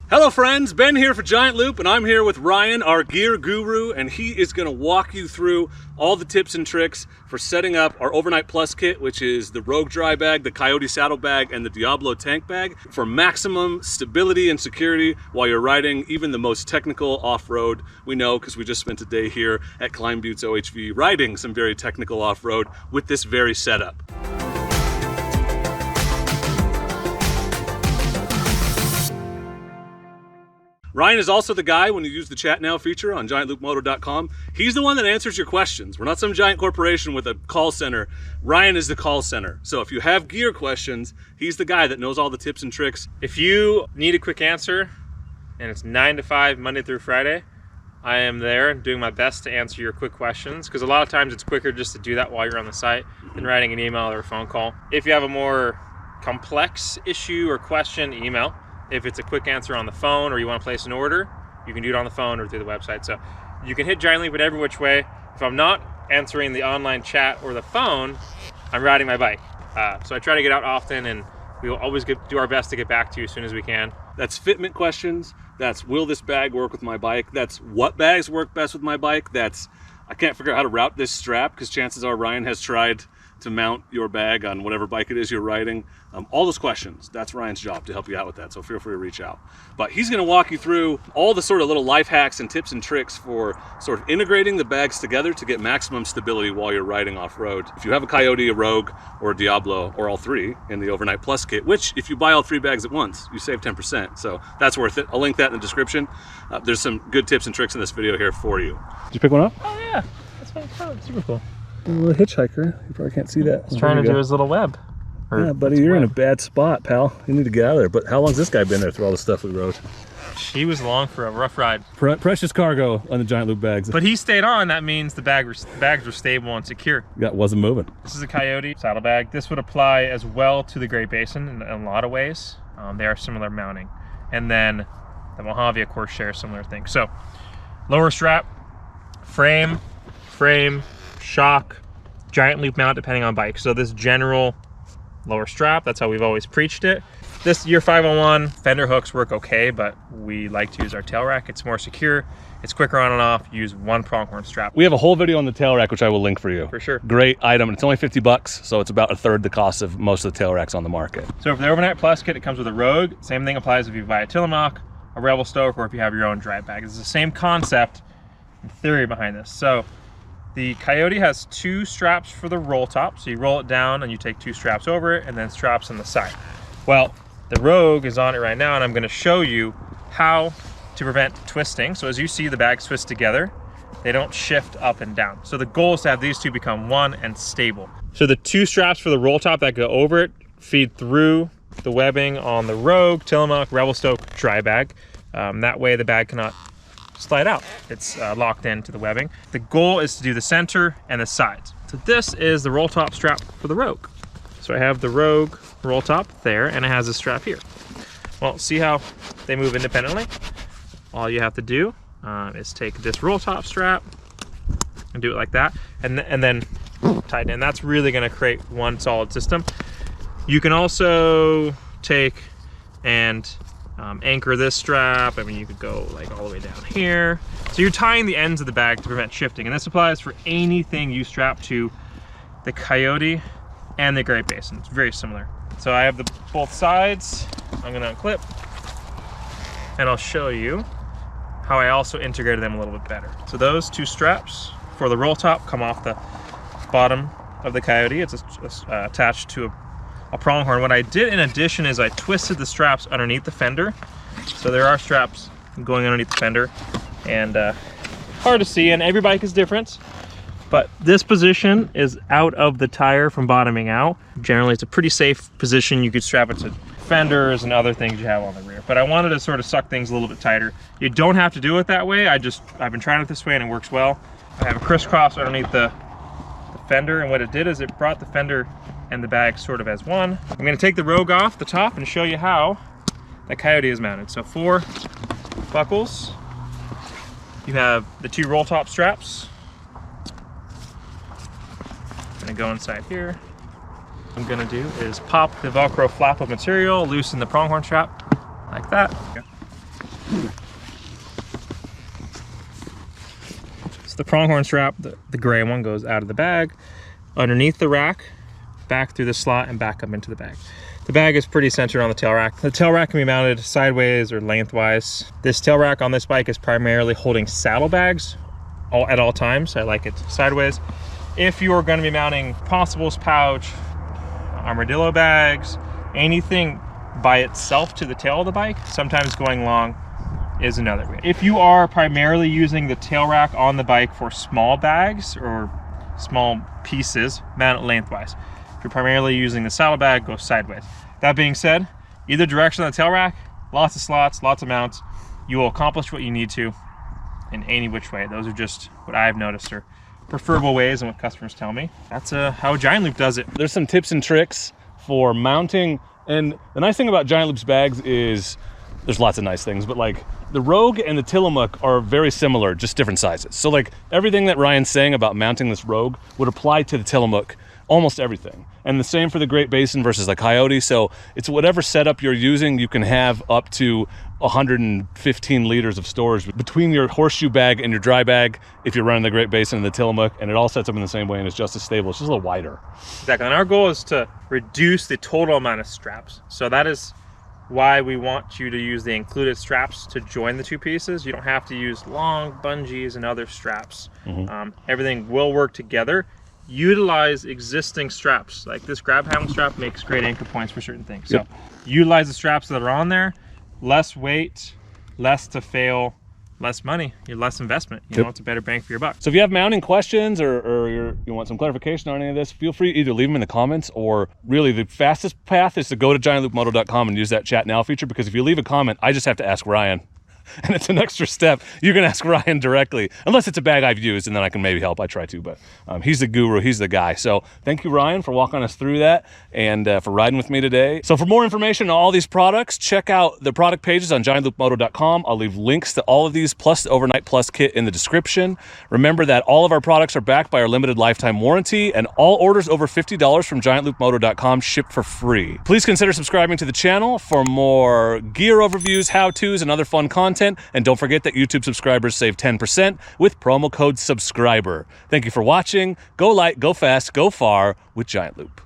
Hello friends, Ben here for Giant Loop, and I'm here with Ryan, our gear guru, and he is going to walk you through all the tips and tricks for setting up our Overnight Plus kit, which is the Rogue dry bag, the Coyote Saddlebag, and the Diablo tank bag for maximum stability and security while you're riding even the most technical off-road. We know because we just spent a day here at Climb Buttes OHV riding some very technical off-road with this very setup. Ryan is also the guy when you use the chat now feature on giantloopmoto.com. He's the one that answers your questions. We're not some giant corporation with a call center. Ryan is the call center. So if you have gear questions, he's the guy that knows all the tips and tricks. If you need a quick answer, and it's 9 to 5, Monday through Friday, I am there doing my best to answer your quick questions, because a lot of times it's quicker just to do that while you're on the site than writing an email or a phone call. If you have a more complex issue or question, email. If it's a quick answer on the phone or you want to place an order, you can do it on the phone or through the website. So you can hit Giant Loop in every which way. If I'm not answering the online chat or the phone, I'm riding my bike. So I try to get out often, and we will always do our best to get back to you as soon as we can. That's fitment questions. That's will this bag work with my bike? That's what bags work best with my bike? That's I can't figure out how to route this strap, because chances are Ryan has tried to mount your bag on whatever bike it is you're riding. All those questions, that's Ryan's job to help you out with that, so feel free to reach out. But he's going to walk you through all the sort of little life hacks and tips and tricks for sort of integrating the bags together to get maximum stability while you're riding off-road. If you have a Coyote, a Rogue, or a Diablo, or all three in the Overnight Plus kit, which if you buy all three bags at once, you save 10%, so that's worth it. I'll link that in the description. There's some good tips and tricks in this video here for you. Did you pick one up? Oh yeah, that's fun. Super cool. A little hitchhiker. You probably can't see that. He's trying to do his little web. Yeah, buddy, you're in a bad spot, pal. You need to get out of there. But how long's this guy been there through all the stuff we rode? He was along for a rough ride. Precious cargo on the Giant Loop bags. But he stayed on. That means the bags were stable and secure. Yeah, wasn't moving. This is a Coyote Saddlebag. This would apply as well to the Great Basin in a lot of ways. They are similar mounting. And then the Mojave, of course, shares similar things. So lower strap, frame, shock, Giant Loop mount depending on bike. So this general lower strap, that's how we've always preached it. This year 501 fender hooks work okay, but we like to use our tail rack. It's more secure, it's quicker on and off. Use one pronghorn strap. We have a whole video on the tail rack, which I will link for you. For sure. Great item. It's only 50 bucks, so it's about a third the cost of most of the tail racks on the market. So for the Overnight Plus kit, it comes with a Rogue. Same thing applies if you buy a Tillamook, a Rebel Stoke, or if you have your own dry bag. It's the same concept and theory behind this. So the Coyote has two straps for the roll top. So you roll it down and you take two straps over it, and then straps on the side. Well, the Rogue is on it right now, and I'm gonna show you how to prevent twisting. So as you see, the bags twist together. They don't shift up and down. So the goal is to have these two become one and stable. So the two straps for the roll top that go over it feed through the webbing on the Rogue, Tillamook, Rebel Stoke dry bag. That way the bag cannot slide out. It's locked into the webbing. The goal is to do the center and the sides. So this is the roll top strap for the Rogue. So I have the Rogue roll top there, and it has a strap here. Well, see how they move independently? All you have to do is take this roll top strap and do it like that, and then tighten it. And that's really going to create one solid system. You can also take and anchor this strap. I mean, you could go like all the way down here. So you're tying the ends of the bag to prevent shifting, and this applies for anything you strap to the Coyote and the Great Basin. It's very similar. So I have both sides. I'm gonna unclip, and I'll show you how I also integrated them a little bit better. So those two straps for the roll top come off the bottom of the Coyote. It's attached to a pronghorn. What I did in addition is I twisted the straps underneath the fender. So there are straps going underneath the fender, and hard to see, and every bike is different. But this position is out of the tire from bottoming out. Generally, it's a pretty safe position. You could strap it to fenders and other things you have on the rear. But I wanted to sort of suck things a little bit tighter. You don't have to do it that way. I've been trying it this way, and it works well. I have a crisscross underneath the fender, and what it did is it brought the fender and the bag sort of as one. I'm gonna take the Rogue off the top and show you how the Coyote is mounted. So 4 buckles. You have the 2 roll top straps. Gonna go inside here. What I'm gonna do is pop the Velcro flap of material, loosen the pronghorn strap like that. the pronghorn strap, the gray one, goes out of the bag, underneath the rack, back through the slot, and back up into the bag. The bag is pretty centered on the tail rack. The tail rack can be mounted sideways or lengthwise. This tail rack on this bike is primarily holding saddlebags at all times. I like it sideways. If you are going to be mounting possibles pouch, armadillo bags, anything by itself to the tail of the bike, sometimes going long is another way. If you are primarily using the tail rack on the bike for small bags or small pieces, mount it lengthwise. If you're primarily using the saddlebag, go sideways. That being said, either direction on the tail rack, lots of slots, lots of mounts, you will accomplish what you need to in any which way. Those are just what I've noticed are preferable ways and what customers tell me. That's how Giant Loop does it. There's some tips and tricks for mounting, and the nice thing about Giant Loop's bags is there's lots of nice things, but like the Rogue and the Tillamook are very similar, just different sizes. So like everything that Ryan's saying about mounting this Rogue would apply to the Tillamook, almost everything. And the same for the Great Basin versus the Coyote. So it's whatever setup you're using, you can have up to 115 liters of storage between your horseshoe bag and your dry bag if you're running the Great Basin and the Tillamook, and it all sets up in the same way and it's just as stable. It's just a little wider. Exactly, and our goal is to reduce the total amount of straps. So that is why we want you to use the included straps to join the two pieces. You don't have to use long bungees and other straps. Everything will work together. Utilize existing straps. Like this grab handle strap makes great anchor points for certain things. So utilize the straps that are on there. Less weight, less to fail, less money, less investment. You know, it's a better bang for your buck. So if you have mounting questions or you want some clarification on any of this, feel free to either leave them in the comments, or really the fastest path is to go to giantloopmoto.com and use that chat now feature, because if you leave a comment, I just have to ask Ryan. And it's an extra step. You can ask Ryan directly, unless it's a bag I've used, and then I can maybe help. I try to, but he's the guru, he's the guy. So thank you, Ryan, for walking us through that and for riding with me today. So for more information on all these products, check out the product pages on giantloopmoto.com. I'll leave links to all of these, plus the Overnight Plus kit in the description. Remember that all of our products are backed by our limited lifetime warranty, and all orders over $50 from giantloopmoto.com ship for free. Please consider subscribing to the channel for more gear overviews, how-tos, and other fun content. And don't forget that YouTube subscribers save 10% with promo code SUBSCRIBER. Thank you for watching. Go light, go fast, go far with Giant Loop.